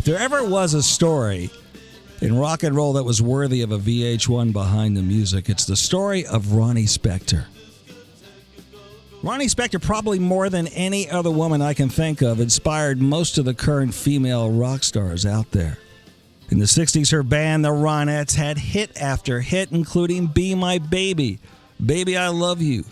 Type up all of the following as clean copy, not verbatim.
If there ever was a story in rock and roll that was worthy of a VH1 Behind the Music, it's the story of Ronnie Spector. Ronnie Spector, probably more than any other woman I can think of, inspired most of the current female rock stars out there. In the 60s, her band, the Ronnets, had hit after hit, including Be My Baby, Baby I Love You,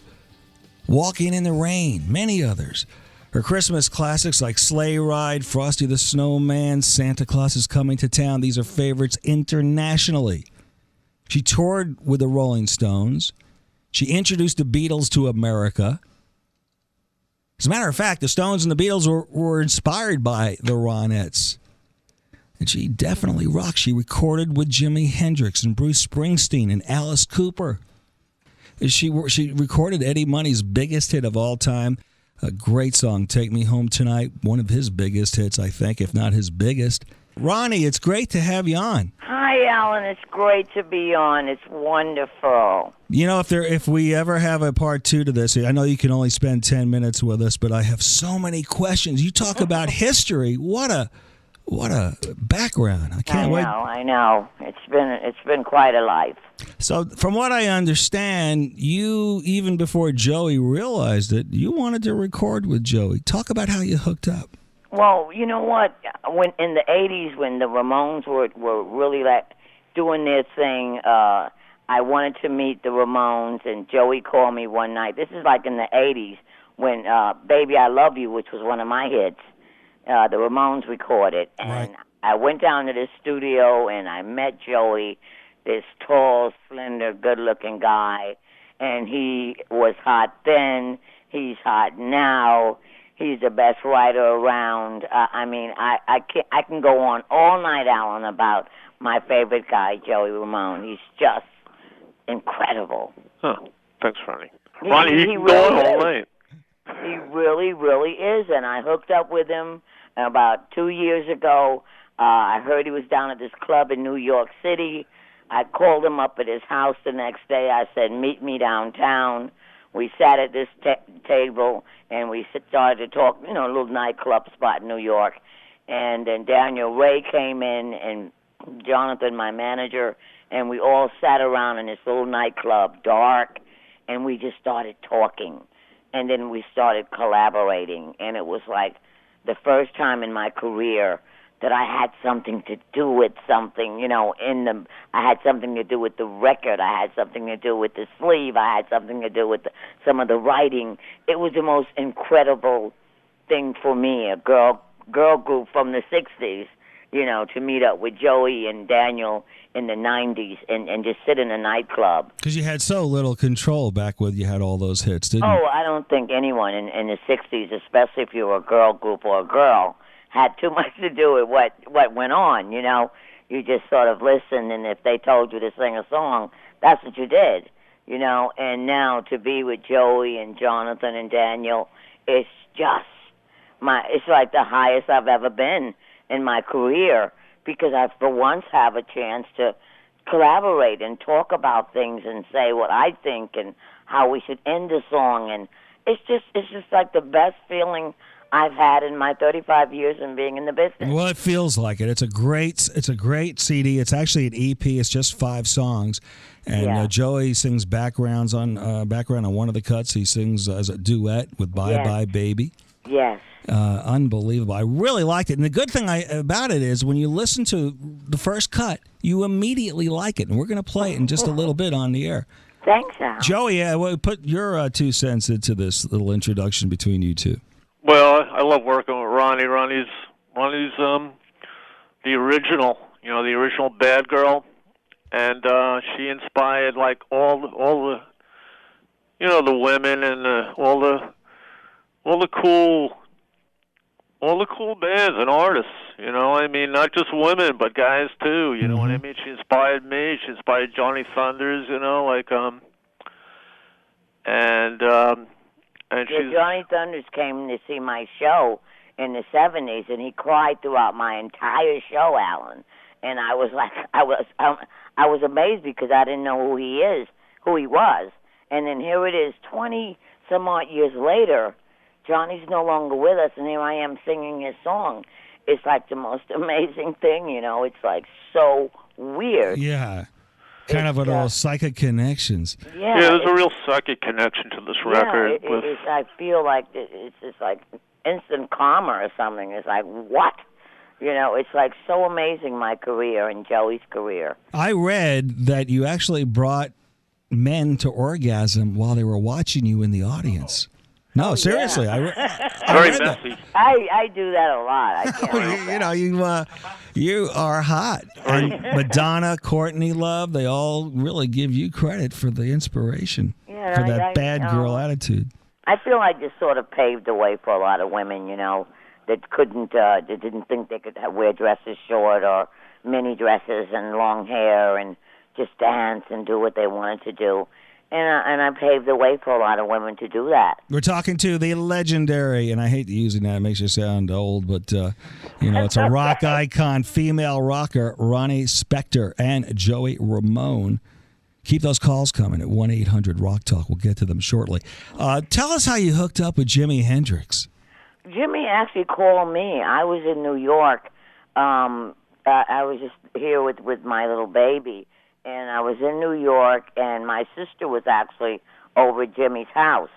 Walking in the Rain, many others. Her Christmas classics like Sleigh Ride, Frosty the Snowman, Santa Claus is Coming to Town, these are favorites internationally. She toured with the Rolling Stones. She introduced the Beatles to America. As a matter of fact, the Stones and the Beatles were inspired by the Ronnies. And she definitely rocked. She recorded with Jimi Hendrix and Bruce Springsteen and Alice Cooper. She recorded Eddie Money's biggest hit of all time, a great song, Take Me Home Tonight, one of his biggest hits, I think, if not his biggest. Ronnie, it's great to have you on. Hi, Allan. It's great to be on. It's wonderful. You know, if we ever have a part 2 to this, I know you can only spend 10 minutes with us, but I have so many questions. You talk about history. What a background. I can't wait. I know. It's been quite a life. So, from what I understand, you, even before Joey realized it, you wanted to record with Joey. Talk about how you hooked up. Well, you know what? When in the 80s, when the Ramones were really like doing their thing, I wanted to meet the Ramones, and Joey called me one night. This is like in the 80s when Baby I Love You, which was one of my hits, the Ramones recorded. And right. I went down to the studio, and I met Joey, this tall, slender, good-looking guy, and he was hot then. He's hot now. He's the best writer around. I can go on all night, Allan, about my favorite guy, Joey Ramone. He's just incredible. Huh. Thanks, Ronnie. Ronnie, you can go on all night. He really, really is, and I hooked up with him about 2 years ago. I heard he was down at this club in New York City. I called him up at his house the next day. I said, meet me downtown. We sat at this table, and we started to talk, a little nightclub spot in New York. And then Daniel Ray came in, and Jonathan, my manager, and we all sat around in this little nightclub, dark, and we just started talking. And then we started collaborating, and it was like the first time in my career that I had something to do with something, I had something to do with the record, I had something to do with the sleeve, I had something to do with some of the writing. It was the most incredible thing for me, a girl group from the 60s, to meet up with Joey and Daniel in the 90s and just sit in a nightclub. Because you had so little control back when you had all those hits, didn't you? Oh, I don't think anyone in the 60s, especially if you were a girl group or a girl, had too much to do with what went on, You just sort of listened, and if they told you to sing a song, that's what you did, And now to be with Joey and Jonathan and Daniel, it's just it's like the highest I've ever been in my career, because I, for once, have a chance to collaborate and talk about things and say what I think and how we should end a song, and it's just like the best feeling I've had in my 35 years in being in the business. Well, it feels like it. It's a great CD. It's actually an EP. It's just 5 songs, and Joey sings background on one of the cuts. He sings as a duet with Bye Bye Baby. Yes. Unbelievable. I really liked it. And the good thing about it is when you listen to the first cut, you immediately like it. And we're going to play it in just a little bit on the air. Thanks, Al. Joey, put your 2 cents into this little introduction between you two. Well, I love working with Ronnie. Ronnie's the original, the original bad girl, and she inspired like all the the women and all the cool bands and artists. Not just women but guys too. You know what I mean? She inspired me. She inspired Johnny Thunders. And Johnny Thunders came to see my show in the 70s, and he cried throughout my entire show, Allan. And I was like, I was amazed because I didn't know who he was. And then here it is, 20 some odd years later, Johnny's no longer with us, and here I am singing his song. it's like the most amazing thing, It's like so weird. Yeah. Kind of a little psychic connections. Yeah, there's a real psychic connection to this record. I feel like it's like instant karma or something. It's like, what? It's like so amazing, my career and Joey's career. I read that you actually brought men to orgasm while they were watching you in the audience. No, seriously. Yeah. I Very read messy. that. I do that a lot. I can't you are hot. And Madonna, Courtney Love, they all really give you credit for the inspiration for that bad girl attitude. I feel I just sort of paved the way for a lot of women, that that didn't think they could wear dresses short or mini dresses and long hair and just dance and do what they wanted to do. And I paved the way for a lot of women to do that. We're talking to the legendary, and I hate using that, it makes you sound old, but, it's a rock icon, female rocker, Ronnie Spector and Joey Ramone. Keep those calls coming at 1-800-ROCK-TALK. We'll get to them shortly. Tell us how you hooked up with Jimi Hendrix. Jimmy actually called me. I was in New York. I was just here with my little baby. And I was in New York, and my sister was actually over at Jimmy's house.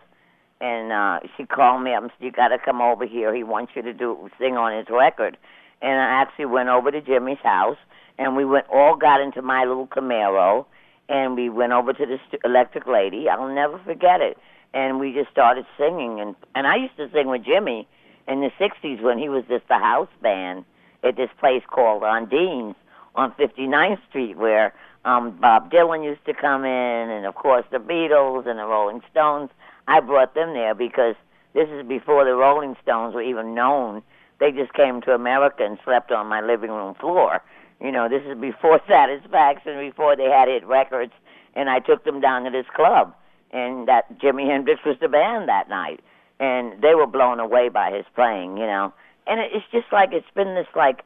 And she called me up and said, you got to come over here. He wants you to sing on his record. And I actually went over to Jimmy's house, and we all got into my little Camaro, and we went over to this Electric Lady. I'll never forget it. And we just started singing. And I used to sing with Jimmy in the 60s when he was just a house band at this place called Undine's on 59th Street, where Bob Dylan used to come in, and of course the Beatles and the Rolling Stones. I brought them there because this is before the Rolling Stones were even known. They just came to America and slept on my living room floor. This is before Satisfaction, before they had hit records, and I took them down to this club, and that Jimi Hendrix was the band that night, and they were blown away by his playing, And it's just like, it's been this like,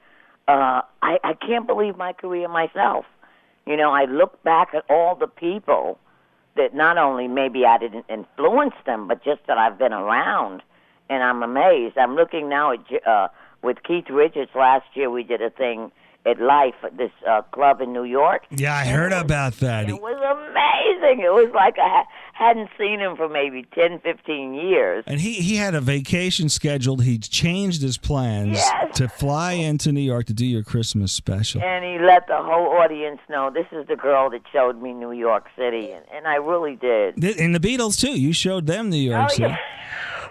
I can't believe my career myself. I look back at all the people that not only maybe I didn't influence them, but just that I've been around, and I'm amazed. I'm looking now at with Keith Richards. Last year we did a thing at Life at this club in New York. Yeah, I heard about that. It was amazing. It was like I hadn't seen him for maybe 10, 15 years. And he had a vacation scheduled. He changed his plans to fly into New York to do your Christmas special. And he let the whole audience know, this is the girl that showed me New York City. And I really did. And the Beatles, too. You showed them New York City. Yeah.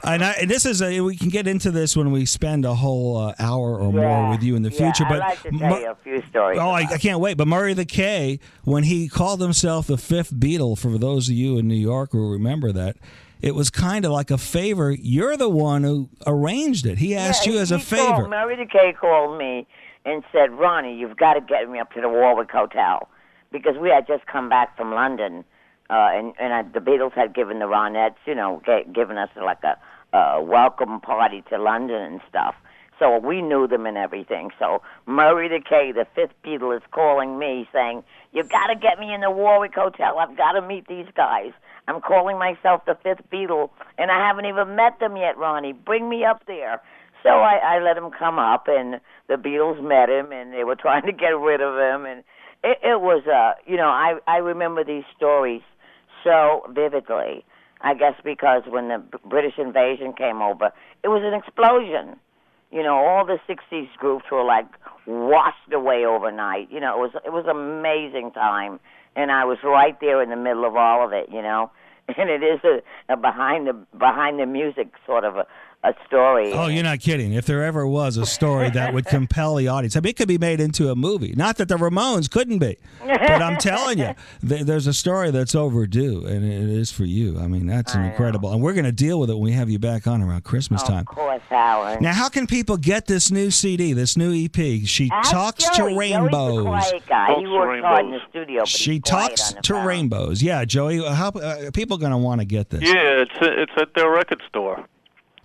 And this is we can get into this when we spend a whole hour or more with you in the future. But I'd like to tell you a few stories. Oh, I can't wait. But Murray the K, when he called himself the fifth Beatle, for those of you in New York who remember that, it was kind of like a favor. You're the one who arranged it. He asked you as a favor. Murray the K called me and said, Ronnie, you've got to get me up to the Warwick Hotel, because we had just come back from London. And the Beatles had given the Ronnets, given us like a welcome party to London and stuff. So we knew them and everything. So Murray the K, the fifth Beatle, is calling me saying, you've got to get me in the Warwick Hotel. I've got to meet these guys. I'm calling myself the fifth Beatle, and I haven't even met them yet, Ronnie. Bring me up there. So I let him come up, and the Beatles met him, and they were trying to get rid of him. And it was, I remember these stories so vividly, I guess because when the British invasion came over, it was an explosion. All the 60s groups were like washed away overnight. It was an amazing time, and I was right there in the middle of all of it, And it is a behind the music sort of a story. Oh, you're not kidding. If there ever was a story that would compel the audience, I mean, it could be made into a movie. Not that the Ramones couldn't be, but I'm telling you, there's a story that's overdue, and it is for you. I mean, that's incredible. And we're going to deal with it when we have you back on around Christmas time. Of course, Allan. Now, how can people get this new CD, this new EP? She Talks to Rainbows. Joey's a quiet guy. He works hard in the studio, but She he's quiet Talks on the to phone. Rainbows. Yeah, Joey, how people going to want to get this? Yeah, it's at their record store.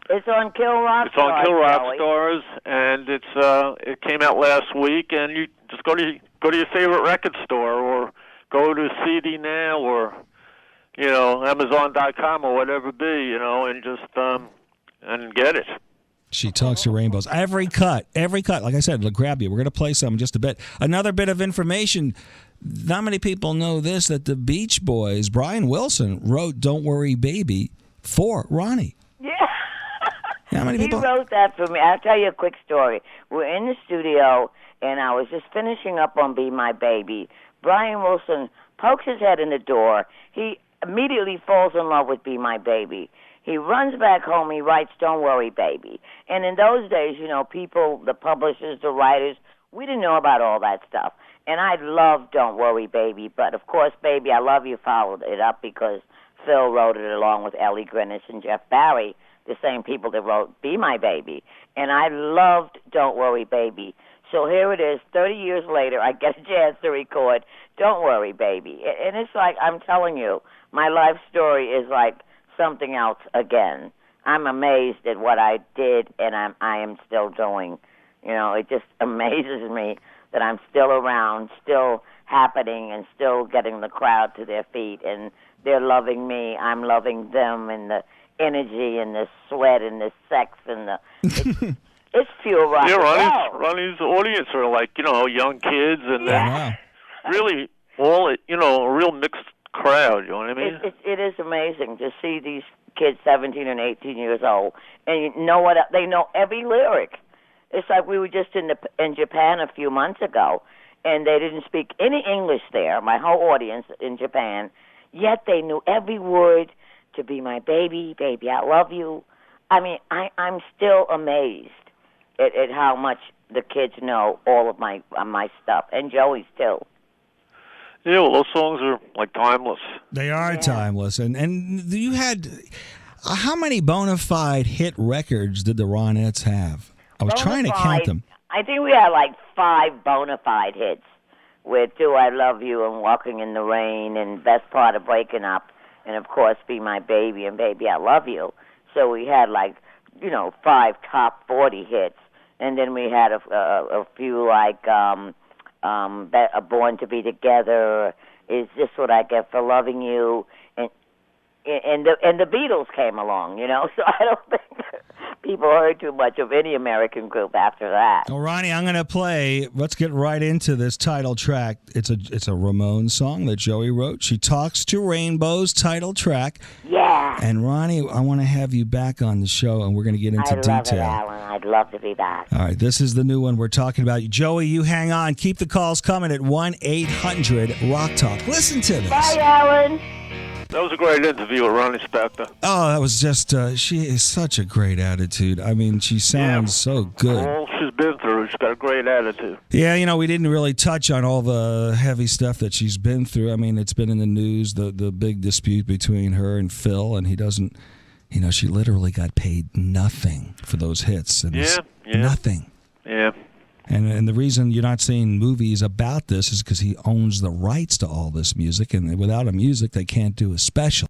It's on Kill Rock It's on Kill Rock Joey. stores, and it came out last week. And you just go to your favorite record store, or go to CD Now, or Amazon.com, or whatever it be, and just and get it. She talks to rainbows. Every cut. Like I said, it'll grab you. We're going to play some in just a bit. Another bit of information. Not many people know this, that the Beach Boys, Brian Wilson, wrote Don't Worry Baby for Ronnie. Yeah. How many people? He wrote that for me. I'll tell you a quick story. We're in the studio, and I was just finishing up on Be My Baby. Brian Wilson pokes his head in the door. He immediately falls in love with Be My Baby. He runs back home. He writes Don't Worry Baby. And in those days, people, the publishers, the writers, we didn't know about all that stuff. And I loved Don't Worry Baby. But, of course, Baby, I Love You followed it up because Phil wrote it along with Ellie Greenwich and Jeff Barry, the same people that wrote Be My Baby. And I loved Don't Worry Baby. So here it is, 30 years later, I get a chance to record Don't Worry Baby. And it's like, I'm telling you, my life story is like something else again. I'm amazed at what I did and I am still doing. It just amazes me that I'm still around, still happening, and still getting the crowd to their feet. And they're loving me, I'm loving them, and the energy and the sweat and the sex and the... It's pure rock and roll. Ronnie's audience are like, young kids and really all, a real mixed crowd, you know what I mean? It is amazing to see these kids 17 and 18 years old, and they know every lyric. It's like we were just in Japan a few months ago, and they didn't speak any English there, my whole audience in Japan, yet they knew every word to Be My Baby, Baby, I Love You. I mean, I'm still amazed at how much the kids know all of my stuff, and Joey's too. Yeah, well, those songs are like timeless. They are timeless. And you had, how many bona fide hit records did the Ronnets have? I was trying to count them. I think we had like 5 bona fide hits with Do I Love You and Walking in the Rain and Best Part of Breaking Up, and of course Be My Baby and Baby I Love You. So we had like, 5 top 40 hits. And then we had a few like Born to Be Together, Is This What I Get for Loving You, and the Beatles came along, So I don't think people heard too much of any American group after that. Well, Ronnie, I'm going to play. Let's get right into this title track. It's a Ramone song that Joey wrote. She Talks to Rainbows title track. Yeah. And Ronnie, I want to have you back on the show, and we're going to get into detail. I love it, Allan. I'd love to be back. All right, this is the new one we're talking about. Joey, you hang on. Keep the calls coming at 1-800-ROCK-TALK. Listen to this. Bye, Allan. That was a great interview with Ronnie Spector. Oh, that was just, she is such a great attitude. I mean, she sounds so good. All she's been through, she's got a great attitude. Yeah, we didn't really touch on all the heavy stuff that she's been through. I mean, it's been in the news, the big dispute between her and Phil, and he doesn't, she literally got paid nothing for those hits. And nothing. Yeah. And the reason you're not seeing movies about this is because he owns the rights to all this music, and without a music, they can't do a special.